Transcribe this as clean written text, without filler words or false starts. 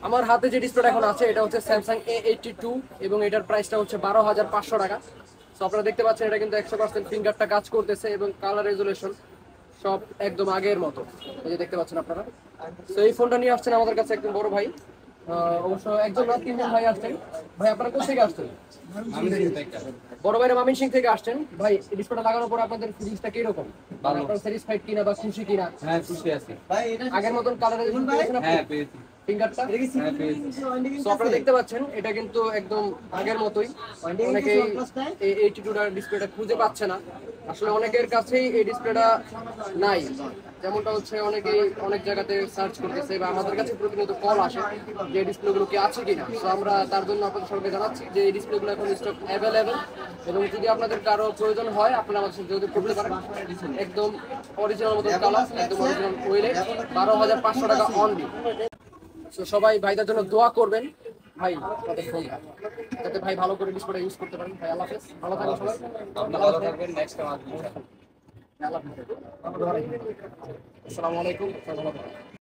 আমার হাতে যে ডিসপ্লেটা এখন আছে এটা হচ্ছে স্যামসাং A82 এবং এটার প্রাইসটা হচ্ছে 12,500 টাকা। তো আপনারা দেখতে পাচ্ছেন এটা কিন্তু 100% ফিঙ্গারটা কাজ করতেছে এবং কালার রেজুলেশন সব একদম আগের মতো। এই যে দেখতে পাচ্ছেন আপনারা। তো এই ফোনটা নিয়ে আসছেন আমাদের কাছে একদম বড় ভাই, অবশ্য একজন না তিনজন ভাই আসছেন। ভাই আপনারা কোথা থেকে আসছেন? বড় ভাইরা মামিনসিং থেকে আসছেন। ভাই এই ডিসপ্লেটা লাগানোর পর আপনাদের ফিলিংসটা কিরকম? আপনারা স্যাটিসফাইড কিনা বা খুশি কিনা? হ্যাঁ, খুশি আছি। আগের মতন কালার রেজুলেশন পেয়েছেন আপনি? হ্যাঁ, পেয়েছি। ফিঙ্গারটা হ্যাঁ, পেয়েছি। তো আপনারা দেখতে পাচ্ছেন এটা কিন্তু একদম আগের মতোই। অনেকেই এই 82টার ডিসপ্লেটা খুঁজে পাচ্ছে না, আসলে অনেকের কাছেই এই ডিসপ্লেটা নাই। যেমনটা হচ্ছে অনেকেই অনেক জায়গাতে সার্চ করতেছে বা আমাদের কাছে প্রতিনিয়ত কল আসে যে এই ডিসপ্লেগুলো কি আছে কিনা। তো আমরা তার জন্য আপনাদের সবাইকে জানাচ্ছি যে এই ডিসপ্লেগুলো এখন স্টক অ্যাভেলেবেল এবং যদি আপনাদের কারো প্রয়োজন হয় আপনারা আমাদের সাথে যোগাযোগ করতে পারেন। একদম অরিজিনাল মতো কালার, একদম অরিজিনাল ওয়েলে 12,500 টাকা অনলি। তো সবাই ভাইদের জন্য দোয়া করবেন ভাই, তাদের ফোনটা যাতে ভাই ভালো করে ডিসপ্লেটা ইউজ করতে পারেন। ভাই আল্লাহ হাফেজ, ভালো থাকবেন সবাই। আপনারা ভালো থাকবেন, নেক্সট টাইম আসবেন। আল্লাহ হাফেজ। আসসালামু আলাইকুম।